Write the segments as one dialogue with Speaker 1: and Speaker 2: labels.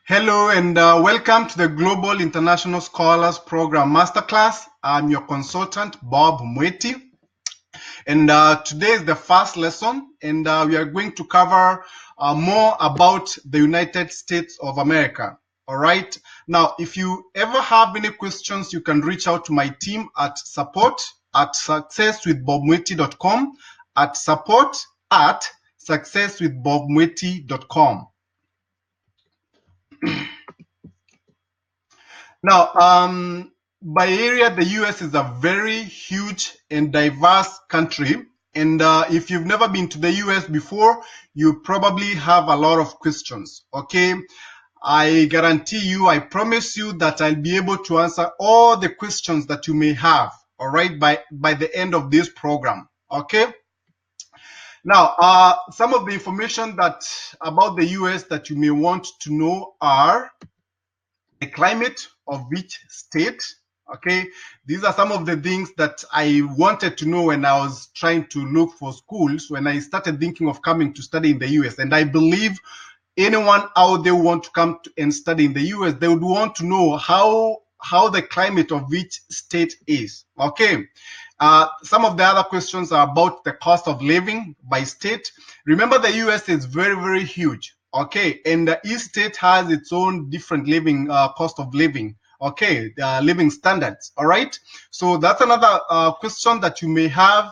Speaker 1: Hello and welcome to the Global International Scholars Program Masterclass. I'm your consultant, Bob Mweti. And today is the first lesson, and we are going to cover more about the United States of America. All right. Now, if you ever have any questions, you can reach out to my team at support@successwithbobmweti.com, at support@successwithbobmweti.com. Now, by area, the US is a very huge and diverse country. And if you've never been to the US before, you probably have a lot of questions. Okay. I guarantee you, I promise you that I'll be able to answer all the questions that you may have. All right. By the end of this program. Okay. Now, some of the information about the US that you may want to know are the climate of each state. Okay, these are some of the things that I wanted to know when I was trying to look for schools, when I started thinking of coming to study in the US. And I believe anyone out there who want to come and study in the US, they would want to know how the climate of each state is. Okay. Some of the other questions are about the cost of living by state. Remember, the US is very, very huge. Okay, and each state has its own different living cost of living. Okay, living standards. All right, so that's another question that you may have.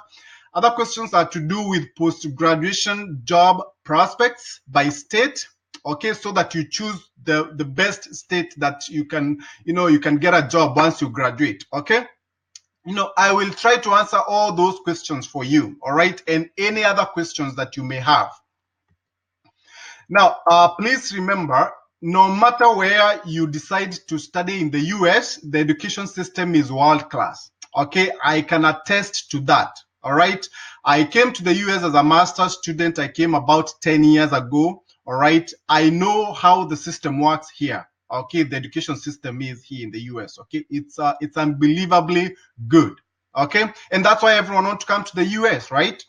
Speaker 1: Other questions are to do with post-graduation job prospects by state. Okay, so that you choose the best state that you can get a job once you graduate. Okay. I will try to answer all those questions for you. All right, and any other questions that you may have. Now, please remember, no matter where you decide to study in the US, the education system is world class. Okay, I can attest to that. All right, I came to the US as a master's student. I came about 10 years ago. All right, I know how the system works here. Okay, the education system is here in the US. Okay, it's unbelievably good. Okay, and that's why everyone wants to come to the US, right?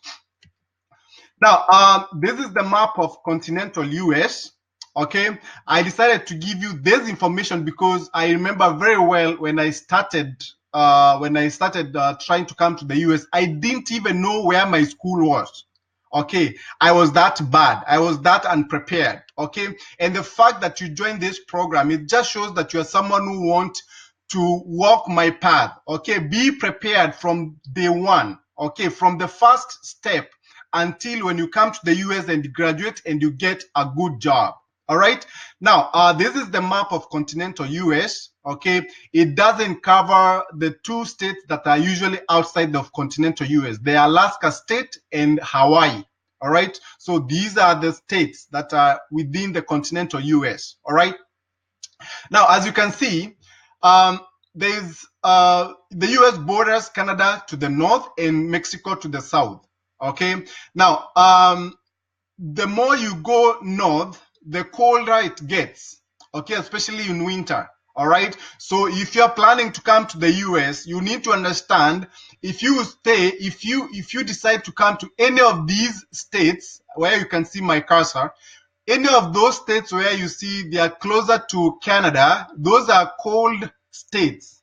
Speaker 1: Now, this is the map of continental US. Okay, I decided to give you this information because I remember very well when I started trying to come to the US, I didn't even know where my school was. Okay, I was that bad. I was that unprepared. Okay, and the fact that you joined this program, it just shows that you are someone who wants to walk my path. Okay, be prepared from day one. Okay, from the first step until when you come to the US and graduate and you get a good job. All right. Now, this is the map of continental US. Okay. It doesn't cover the two states that are usually outside of continental US, the Alaska state and Hawaii. All right. So these are the states that are within the continental US. All right. Now, as you can see, there's the US borders Canada to the north and Mexico to the south. Okay. Now, the more you go north, the colder it gets. Okay, especially in winter. All right. So if you're planning to come to the US, you need to understand if you decide to come to any of these states where you can see my cursor, any of those states where you see they are closer to Canada, those are cold states.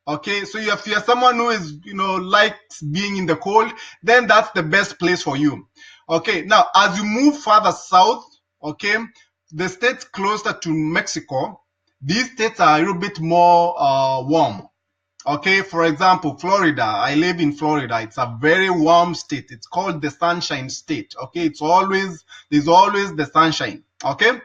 Speaker 1: Okay, so if you're someone who is, likes being in the cold, then that's the best place for you. Okay, now as you move further south, okay, the states closer to Mexico, these states are a little bit more warm. Okay, for example, Florida. I live in Florida. It's a very warm state. It's called the Sunshine State. Okay, there's always the sunshine. Okay.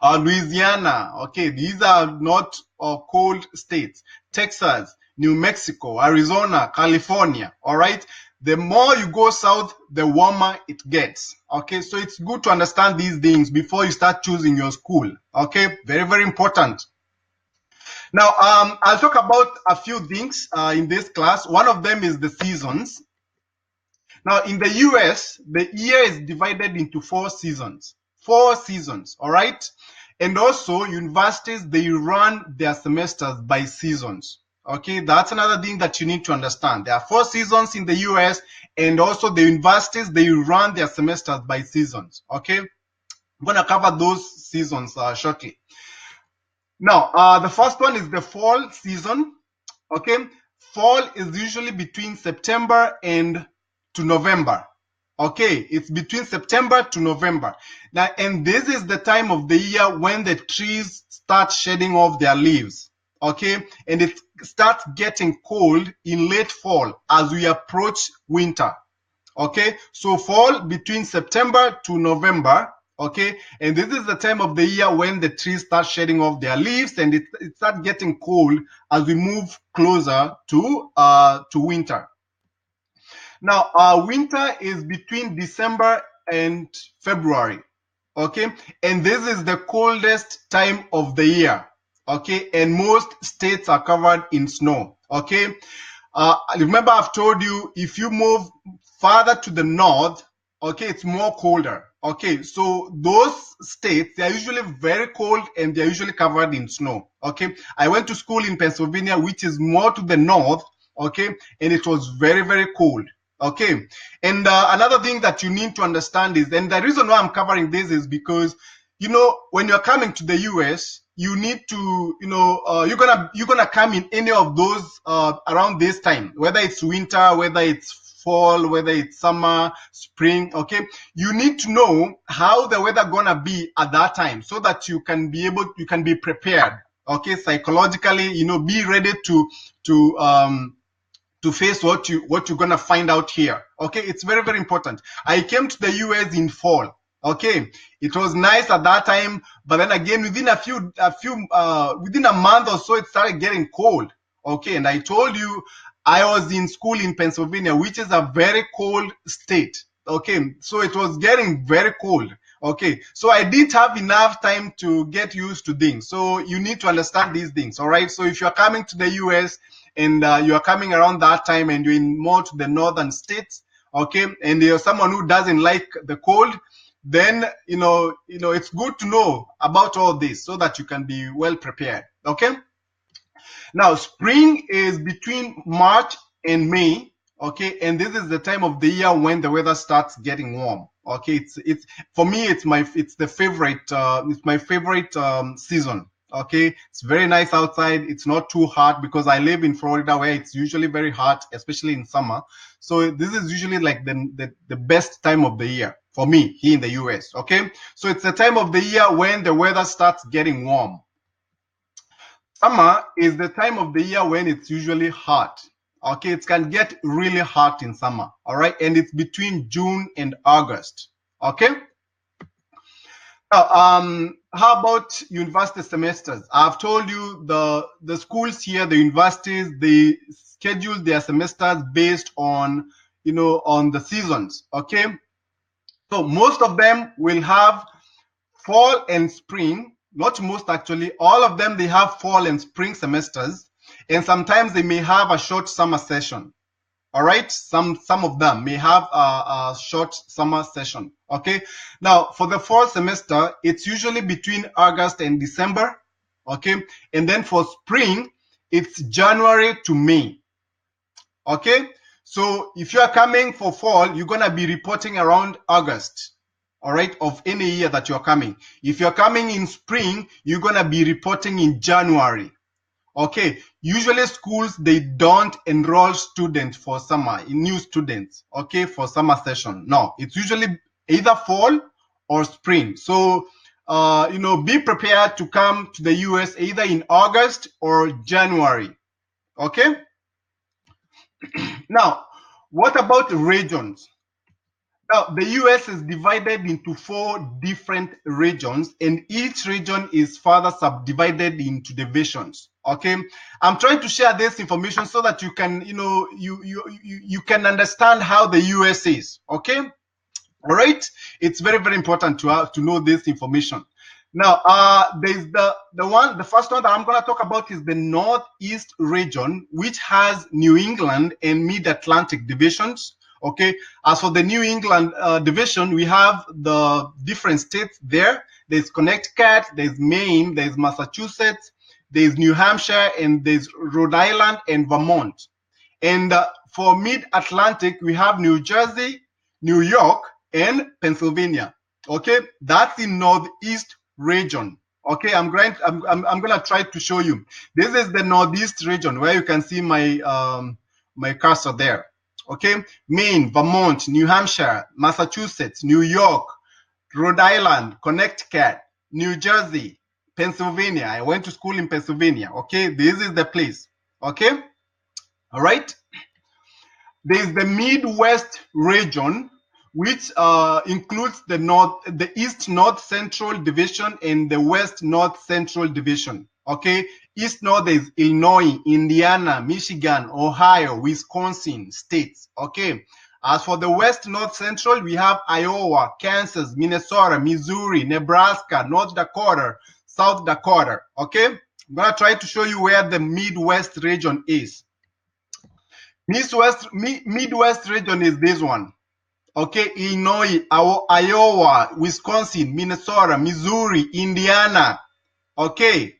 Speaker 1: Louisiana, okay, these are not cold states. Texas, New Mexico, Arizona, California, all right? The more you go south, the warmer it gets, okay? So it's good to understand these things before you start choosing your school, okay? Very, very important. Now, I'll talk about a few things in this class. One of them is the seasons. Now, in the US, the year is divided into 4 seasons. 4 seasons, all right? And also, universities, they run their semesters by seasons. Okay, that's another thing that you need to understand. There are 4 seasons in the US, and also the universities, they run their semesters by seasons. Okay, I'm going to cover those seasons shortly. Now, the first one is the fall season. Okay, fall is usually between September and to November. Okay, it's between September to November. Now, and this is the time of the year when the trees start shedding off their leaves. Okay, and it starts getting cold in late fall as we approach winter. Okay, so fall between September to November. Okay, and this is the time of the year when the trees start shedding off their leaves, and it starts getting cold as we move closer to winter. Now, winter is between December and February. Okay, and this is the coldest time of the year. Okay, and most states are covered in snow. Okay, remember I've told you if you move farther to the north, okay, it's more colder. Okay, so those states, they are usually very cold and they're usually covered in snow. Okay, I went to school in Pennsylvania, which is more to the north. Okay, and it was very, very cold. Okay, and another thing that you need to understand is, and the reason why I'm covering this is because, when you're coming to the US, you need to, you're gonna come in any of those around this time, whether it's winter, whether it's fall, whether it's summer, spring. Okay, you need to know how the weather gonna be at that time so that you can be prepared. Okay, psychologically, be ready to face what you're gonna find out here. Okay, it's very, very important. I came to the US in fall. Okay, it was nice at that time, but then again, within a month or so, it started getting cold. Okay, and I told you I was in school in Pennsylvania, which is a very cold state. Okay, so it was getting very cold. Okay, so I didn't have enough time to get used to things. So you need to understand these things. All right, so if you're coming to the US and you are coming around that time and you're in more to the northern states, okay, and you're someone who doesn't like the cold, then it's good to know about all this so that you can be well prepared. Okay, now spring is between March and May. Okay, and this is the time of the year when the weather starts getting warm. Okay, it's for me, it's the favorite it's my favorite season. Okay, it's very nice outside. It's not too hot because I live in Florida where it's usually very hot, especially in summer. So this is usually like the best time of the year for me here in the US. Okay, so it's the time of the year when the weather starts getting warm. Summer is the time of the year when it's usually hot. Okay, it can get really hot in summer. All right, and it's between June and August. Okay. Now, how about university semesters? I've told you the schools here, the universities, they schedule their semesters based on on the seasons. Okay, so most of them will have fall and spring. Not most, actually, all of them, they have fall and spring semesters, and sometimes they may have a short summer session. All right, some of them may have a short summer session. Okay, now for the fall semester, it's usually between August and December. Okay, and then for spring, it's January to May. Okay, so if you are coming for fall, you're gonna be reporting around August, all right, of any year that you're coming. If you're coming in spring, you're gonna be reporting in January. Okay, usually schools, they don't enroll students for summer, new students, okay, for summer session. No, it's usually either fall or spring. So be prepared to come to the US either in August or January. Okay, now what about regions? Now, the US is divided into 4 different regions, and each region is further subdivided into divisions. Okay, I'm trying to share this information so that you can, you can understand how the US is. Okay, all right. It's very, very important to know this information. Now, there's the first one that I'm going to talk about is the Northeast region, which has New England and Mid-Atlantic divisions. Okay, as for the New England division, we have the different states there. There's Connecticut, there's Maine, there's Massachusetts, there's New Hampshire, and there's Rhode Island and Vermont. And for Mid-Atlantic, we have New Jersey, New York, and Pennsylvania. Okay, that's the Northeast region. Okay, I'm gonna try to show you. This is the northeast region where you can see my cursor there. Okay, Maine, Vermont, New Hampshire, Massachusetts, New York, Rhode Island, Connecticut, New Jersey, Pennsylvania. I went to school in Pennsylvania. Okay, this is the place. Okay, all right. There is the Midwest region, which includes the East North Central Division and the West North Central Division. Okay, East North is Illinois, Indiana, Michigan, Ohio, Wisconsin states. Okay, as for the West North Central, we have Iowa, Kansas, Minnesota, Missouri, Nebraska, North Dakota, South Dakota. Okay, I'm gonna try to show you where the Midwest region is. Midwest region is this one. Okay, Illinois, Iowa, Wisconsin, Minnesota, Missouri, Indiana. Okay,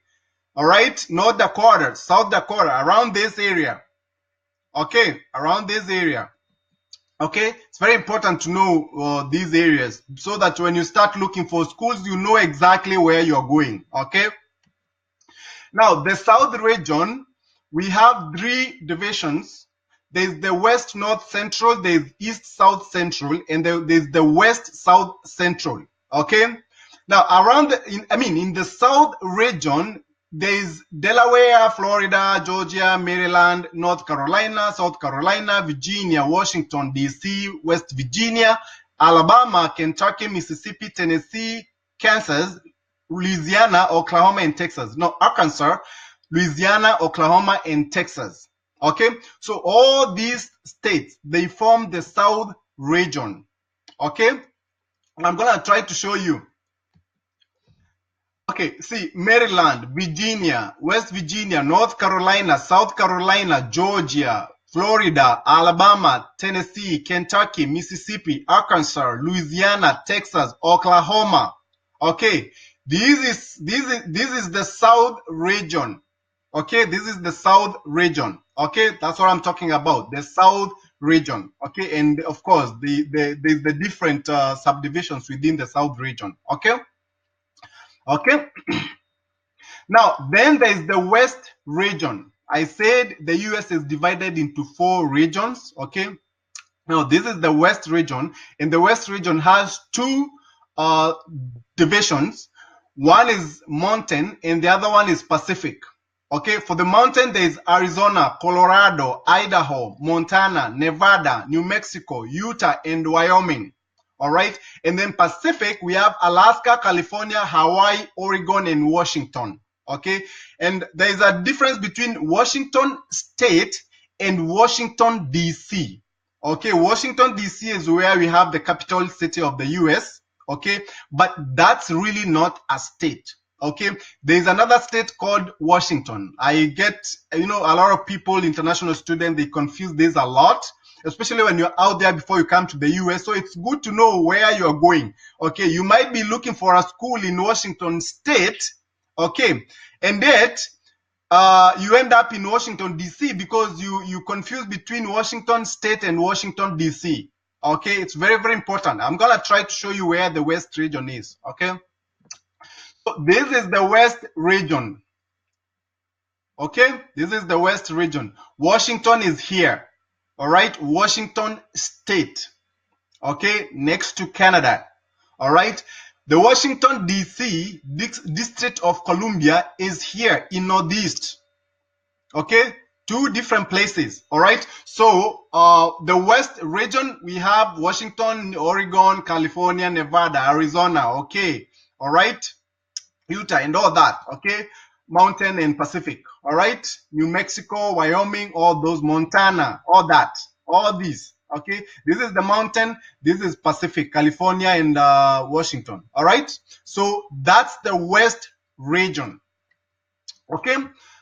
Speaker 1: all right, North Dakota, South Dakota, around this area. Okay, around this area. Okay, it's very important to know these areas so that when you start looking for schools, you know exactly where you're going. Okay, now the South region, we have three divisions. There's the West North Central, there's East South Central, and there's the West South Central. Okay. Now around in the South region, there's Delaware, Florida, Georgia, Maryland, North Carolina, South Carolina, Virginia, Washington, D.C., West Virginia, Alabama, Kentucky, Mississippi, Tennessee, Kansas, Louisiana, Oklahoma, and Texas. No, Arkansas, Louisiana, Oklahoma, and Texas. Okay, so all these states, they form the South region. Okay, I'm gonna try to show you. Okay, see, Maryland, Virginia, West Virginia, North Carolina, South Carolina, Georgia, Florida, Alabama, Tennessee, Kentucky, Mississippi, Arkansas, Louisiana, Texas, Oklahoma. Okay, this is the South region. Okay, this is the South region. Okay, that's what I'm talking about, the South region. Okay, and of course, there's the different subdivisions within the South region. Okay, okay. Now, then there's the West region. I said the US is divided into 4 regions. Okay, now this is the West region, and the West region has 2 divisions. One is mountain, and the other one is Pacific. Okay, for the mountain, there is Arizona, Colorado, Idaho, Montana, Nevada, New Mexico, Utah, and Wyoming. All right, and then Pacific, we have Alaska, California, Hawaii, Oregon, and Washington. Okay, and there is a difference between Washington State and Washington, D.C. Okay, Washington, D.C. is where we have the capital city of the US. Okay, but that's really not a state. Okay, there's another state called Washington. I get, a lot of people, international students, they confuse this a lot, especially when you're out there before you come to the US. So it's good to know where you're going. Okay, you might be looking for a school in Washington State. Okay, and yet you end up in Washington, D.C. because you confuse between Washington State and Washington, D.C. Okay, it's very, very important. I'm going to try to show you where the West region is. Okay. So this is the West region. Okay, this is the West region. Washington is here. All right, Washington State. Okay, next to Canada. All right, the Washington, D.C. District of Columbia is here in Northeast. Okay, 2 different places. All right, so the West region, we have Washington, Oregon, California, Nevada, Arizona. Okay, all right, Utah and all that. Okay, Mountain and Pacific. All right, New Mexico, Wyoming, all those, Montana, all that, all these. Okay, this is the mountain, this is Pacific, California, and Washington. All right, so that's the West region. Okay,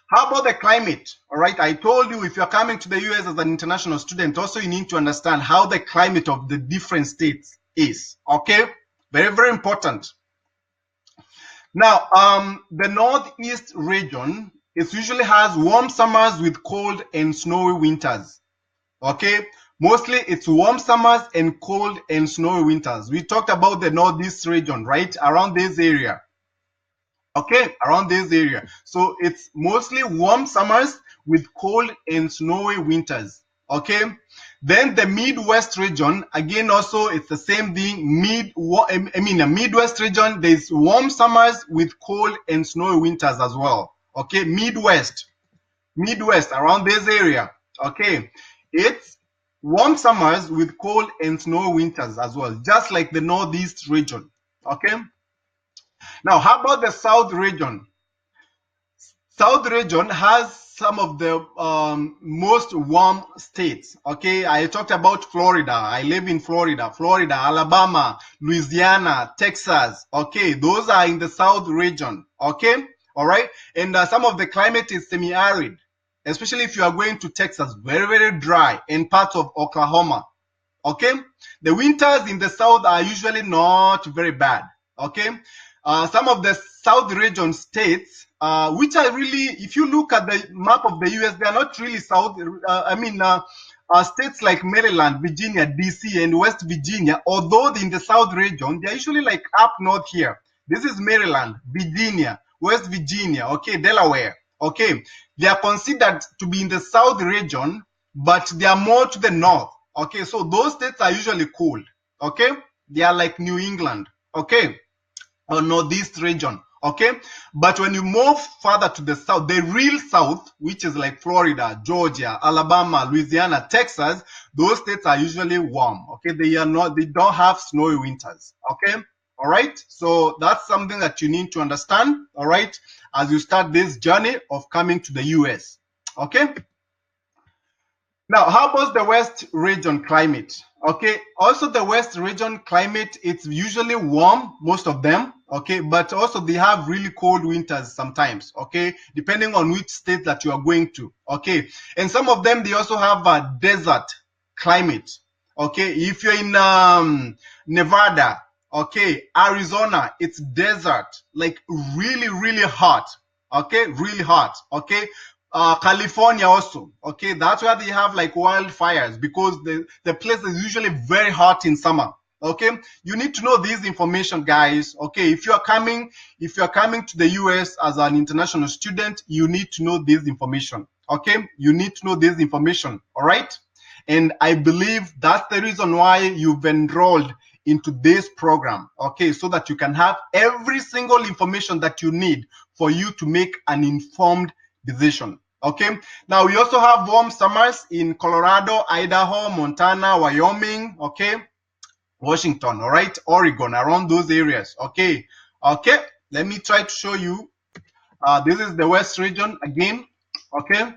Speaker 1: how about the climate? All right, I told you if you're coming to the US as an international student, also you need to understand how the climate of the different states is. Okay, very, very important. Now, the Northeast region, it usually has warm summers with cold and snowy winters. Okay, mostly it's warm summers and cold and snowy winters. We talked about the Northeast region, right, around this area. Okay, around this area. So it's mostly warm summers with cold and snowy winters. Okay, then the Midwest region, again, also it's the same thing. The Midwest region, there's warm summers with cold and snowy winters as well. Okay, Midwest around this area. Okay, it's warm summers with cold and snowy winters as well, just like the Northeast region. Okay, now how about the South region? South region has some of the most warm states. Okay, I talked about Florida. I live in Florida. Florida, Alabama, Louisiana, Texas. Okay, those are in the South region. Okay, all right. And some of the climate is semi-arid, especially if you are going to Texas, very, very dry, and parts of Oklahoma. Okay, the winters in the south are usually not very bad. Okay, some of the south region states, which are really, if you look at the map of the US, they are not really south. States like Maryland, Virginia, DC, and West Virginia, although in the south region, they are usually like up north here. This is Maryland, Virginia, West Virginia, okay, Delaware. Okay, they are considered to be in the south region, but they are more to the north. Okay, so those states are usually cold. Okay, they are like New England. Okay, or northeast region. Okay, but when you move further to the south, the real south, which is like Florida, Georgia, Alabama, Louisiana, Texas, those states are usually warm. Okay, they don't have snowy winters. Okay, all right, so that's something that you need to understand. All right, as you start this journey of coming to the US. Okay. Now, how about the West region climate? Okay, also the West region climate, it's usually warm, most of them, okay, but also they have really cold winters sometimes, okay, depending on which state that you are going to, okay, and some of them, they also have a desert climate, okay, if you're in Nevada, okay, Arizona, it's desert, like really, really hot, okay, really hot, okay, California also, okay, that's where they have like wildfires because the place is usually very hot in summer. Okay, you need to know this information, guys. Okay, if you are coming to the US as an international student, you need to know this information. Okay, you need to know this information. All right, and I believe that's the reason why you've enrolled into this program. Okay, so that you can have every single information that you need for you to make an informed decision. Okay, now we also have warm summers in Colorado, Idaho, Montana, Wyoming, okay, Washington, all right, Oregon, around those areas. Okay, okay, let me try to show you. This is the West region again. Okay,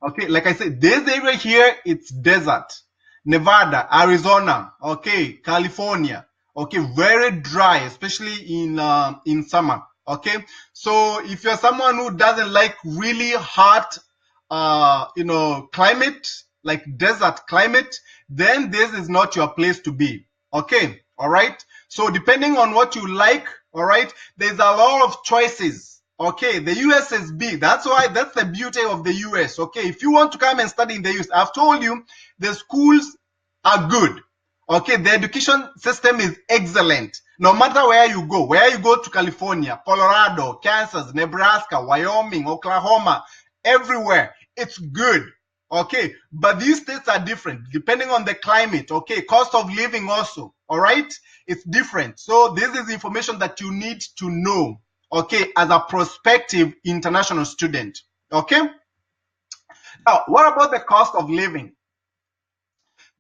Speaker 1: okay, like I said, this area here, it's desert. Nevada, Arizona, okay, California, okay, very dry, especially in summer. Okay, so if you're someone who doesn't like really hot climate, like desert climate, then this is not your place to be. Okay, all right, so depending on what you like, all right, there's a lot of choices. Okay, the US is big. That's the beauty of the US. Okay, if you want to come and study in the US, I've told you the schools are good. Okay, the education system is excellent. No matter where you go to California, Colorado, Kansas, Nebraska, Wyoming, Oklahoma, everywhere, it's good. Okay, but these states are different depending on the climate. Okay, cost of living also. All right, it's different. So this is information that you need to know. Okay, as a prospective international student. Okay, now what about the cost of living?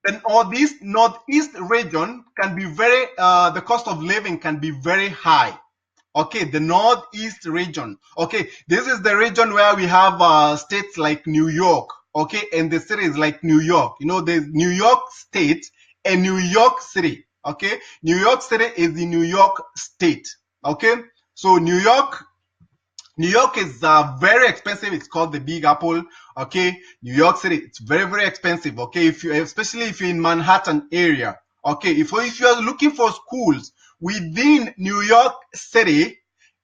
Speaker 1: The northeast region can be the cost of living can be very high. Okay, the northeast region. Okay, this is the region where we have states like New York. Okay, and the cities like New York. You know, there's New York State and New York City. Okay, New York City is the New York State. Okay, so New York is very expensive. It's called the Big Apple. Okay, New York City, it's very, very expensive. Okay, especially if you're in Manhattan area. Okay, if you are looking for schools within New York City,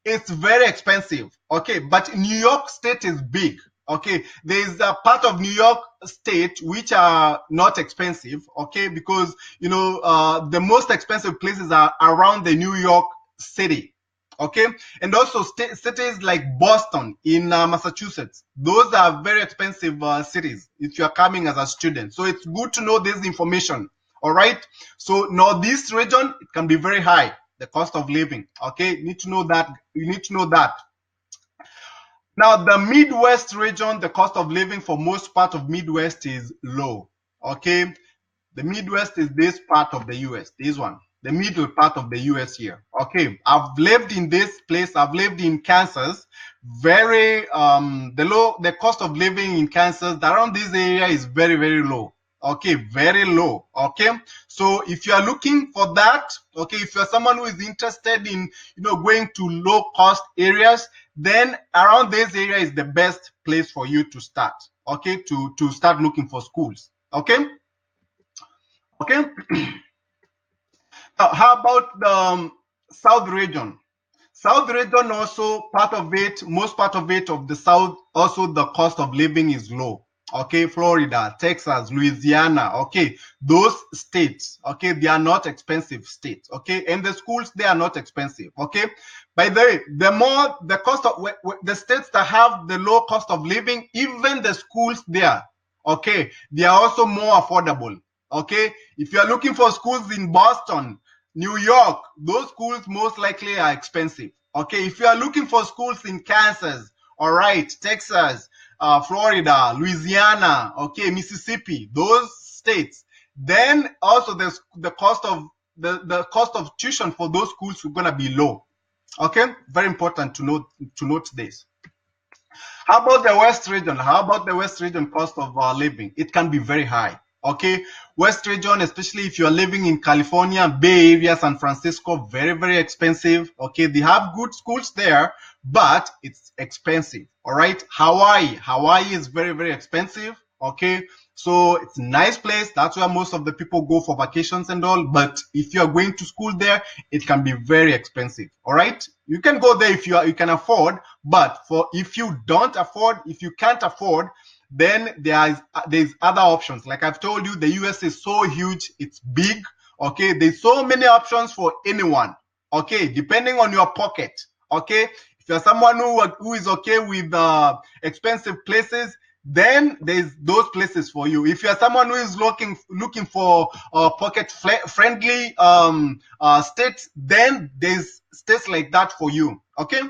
Speaker 1: it's very expensive. Okay, but New York State is big. Okay, there's a part of New York State which are not expensive. Okay, because the most expensive places are around the New York City. Okay, and also cities like Boston in Massachusetts. Those are very expensive cities if you are coming as a student. So it's good to know this information. All right. So Northeast region, it can be very high, the cost of living. Okay, you need to know that. You need to know that. Now, the Midwest region, the cost of living for most part of Midwest is low. Okay, the Midwest is this part of the US, this one, the middle part of the US here. Okay, I've lived in this place. I've lived in Kansas. Very the cost of living in Kansas around this area is very low. Okay, very low. Okay, so if you are looking for that, okay, if you're someone who is interested in going to low cost areas, then around this area is the best place for you to start. Okay, to start looking for schools. Okay. Okay. How about the South region? South region also part of it, most part of it of the South, also the cost of living is low. Okay, Florida, Texas, Louisiana. Okay, those states. Okay, they are not expensive states. Okay, and the schools they are not expensive. Okay, by the way, the more the cost of the states that have the low cost of living, even the schools there. Okay, they are also more affordable. Okay, if you are looking for schools in Boston, New York, those schools most likely are expensive. Okay, if you are looking for schools in Kansas, all right, Texas, Florida, Louisiana, okay, Mississippi, those states, then also the cost of the cost of tuition for those schools are gonna be low. Okay, very important to note this. How about the West region? How about the West region cost of living? It can be very high. Okay, West region, especially if you are living in California, Bay Area, San Francisco, very expensive. Okay, they have good schools there, but it's expensive. All right, Hawaii is very expensive. Okay, so it's a nice place. That's where most of the people go for vacations and all. But if you are going to school there, it can be very expensive. All right, you can go there if you can afford, but for if you don't afford, if you can't afford, then there's other options. Like I've told you, the US is so huge, it's big. Okay, there's so many options for anyone. Okay, depending on your pocket. Okay, if you're someone who is okay with expensive places, then there's those places for you. If you're someone who is looking for pocket friendly states, then there's states like that for you. Okay.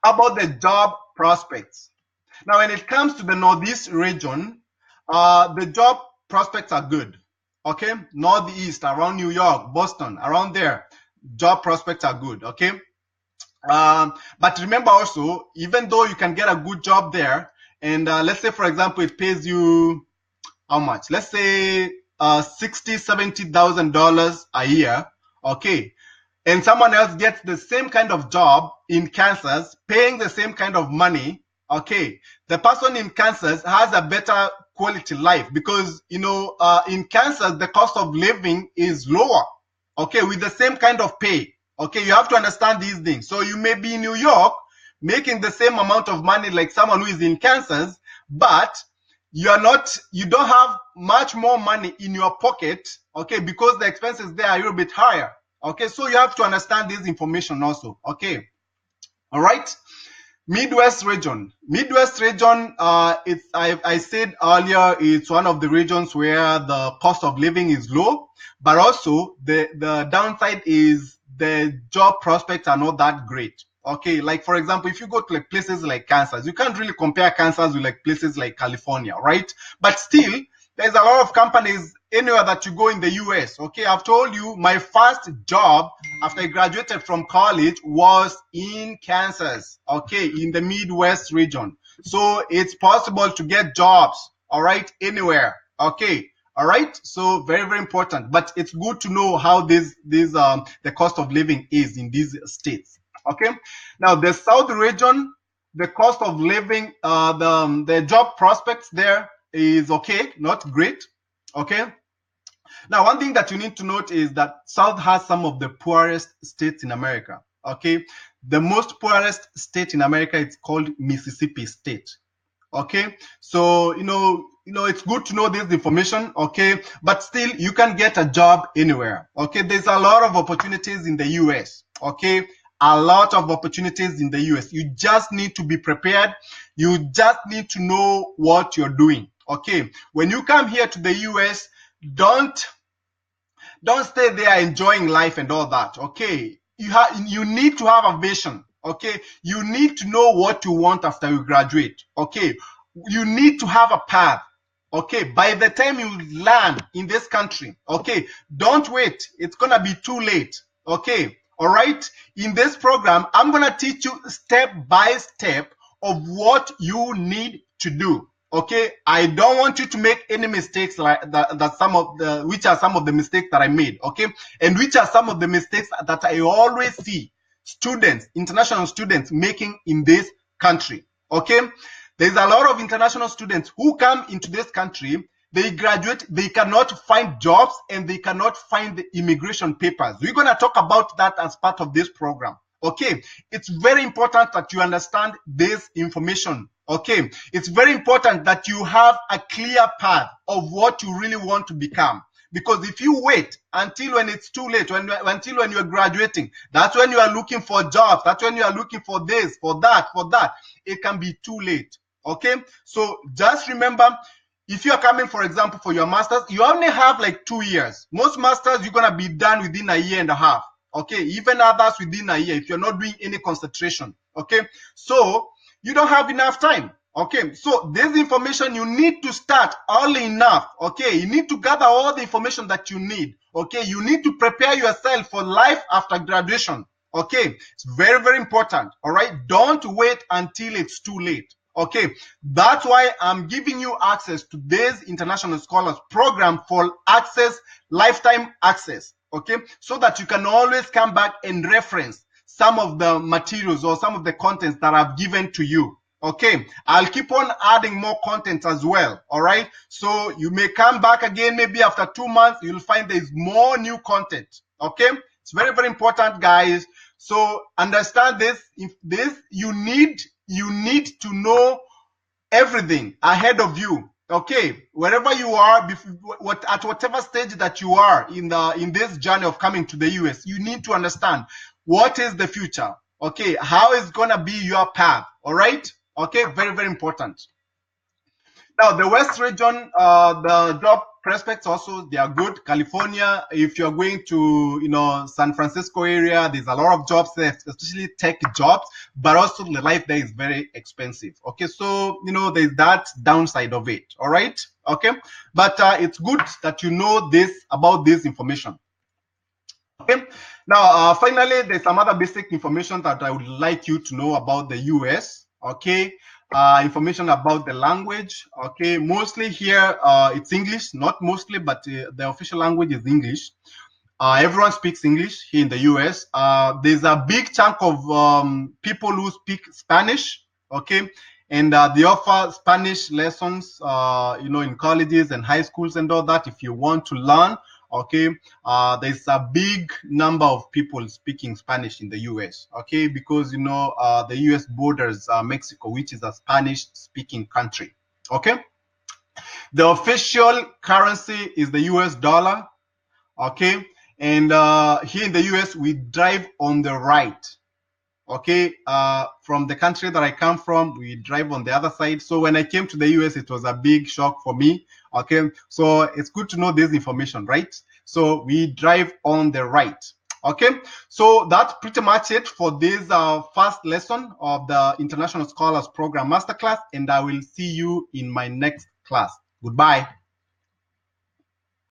Speaker 1: How about the job prospects? Now, when it comes to the Northeast region, the job prospects are good. Okay, Northeast, around New York, Boston, around there, job prospects are good. Okay, but remember also, even though you can get a good job there, and let's say, for example, it pays you how much? Let's say $60,000-$70,000 a year. Okay, and someone else gets the same kind of job in Kansas, paying the same kind of money. Okay, the person in Kansas has a better quality life because in Kansas the cost of living is lower. Okay, with the same kind of pay. Okay, you have to understand these things. So you may be in New York making the same amount of money like someone who is in Kansas, but you don't have much more money in your pocket. Okay, because the expenses there are a little bit higher. Okay, so you have to understand this information also. Okay, all right. Midwest region. I said earlier, it's one of the regions where the cost of living is low, but also the downside is the job prospects are not that great. Okay, like for example, if you go to like places like Kansas, you can't really compare Kansas with like places like California, right? But still, there's a lot of companies anywhere that you go in the US. Okay, I've told you my first job after I graduated from college was in Kansas. Okay, in the Midwest region. So it's possible to get jobs, all right, anywhere. Okay, all right. So very important. But it's good to know how the cost of living is in these states. Okay. Now the South region, the cost of living, the job prospects there is okay, not great. Okay. Now, one thing that you need to note is that South has some of the poorest states in America. Okay, the most poorest state in America is called Mississippi State. Okay, so it's good to know this information. Okay, but still you can get a job anywhere. Okay, there's a lot of opportunities in the US. Okay, a lot of opportunities in the US. You just need to be prepared. You just need to know what you're doing. Okay, when you come here to the US, don't stay there enjoying life and all that. Okay, you need to have a vision. Okay, you need to know what you want after you graduate. Okay, you need to have a path. Okay, by the time you land in this country, okay, don't wait, it's gonna be too late. Okay, all right, in this program I'm gonna teach you step by step of what you need to do. Okay, I don't want you to make any mistakes like that some of the which are some of the mistakes that I made. Okay, and which are some of the mistakes that I always see students, international students, making in this country. Okay, there's a lot of international students who come into this country, they graduate, they cannot find jobs and they cannot find the immigration papers. We're going to talk about that as part of this program. Okay, it's very important that you understand this information. Okay, it's very important that you have a clear path of what you really want to become. Because if you wait until when it's too late, until when you're graduating, that's when you are looking for jobs, that's when you are looking for this, for that, it can be too late. Okay, so just remember, if you're coming, for example, for your master's, you only have like 2 years. Most masters, you're going to be done within a year and a half. Okay, even others within a year if you're not doing any concentration. Okay, so you don't have enough time. Okay, so this information you need to start early enough. Okay, you need to gather all the information that you need. Okay, you need to prepare yourself for life after graduation. Okay, it's very, very important. All right, don't wait until it's too late. Okay, that's why I'm giving you access to this International Scholars Program for access, lifetime access. Okay, so that you can always come back and reference some of the materials or some of the contents that I've given to you. Okay, I'll keep on adding more content as well. All right, so you may come back again maybe after 2 months, you'll find there's more new content. Okay, it's very, very important, guys. So understand this. If this you need to know everything ahead of you. Okay, wherever you are, at whatever stage that you are in this journey of coming to the US, you need to understand what is the future. Okay, how is gonna be your path. All right. Okay, very, very important. Now, the West region, the job prospects also, they are good. California, if you're going to, San Francisco area, there's a lot of jobs there, especially tech jobs, but also the life there is very expensive. Okay, so, there's that downside of it. All right. Okay, but it's good that you know about this information. Okay, now, finally, there's some other basic information that I would like you to know about the US. Okay, information about the language. Okay, mostly here it's English, not mostly, but the official language is English. Everyone speaks English here in the US. There's a big chunk of people who speak Spanish. Okay, and they offer Spanish lessons, in colleges and high schools and all that if you want to learn. Okay, there's a big number of people speaking Spanish in the US. Okay, because the US borders Mexico, which is a Spanish speaking country. Okay, the official currency is the US dollar. Okay, and here in the US we drive on the right. Okay, from the country that I come from, we drive on the other side. So when I came to the US, it was a big shock for me. Okay, so it's good to know this information, right? So we drive on the right. Okay, so that's pretty much it for this first lesson of the International Scholars Program Masterclass, and I will see you in my next class. Goodbye.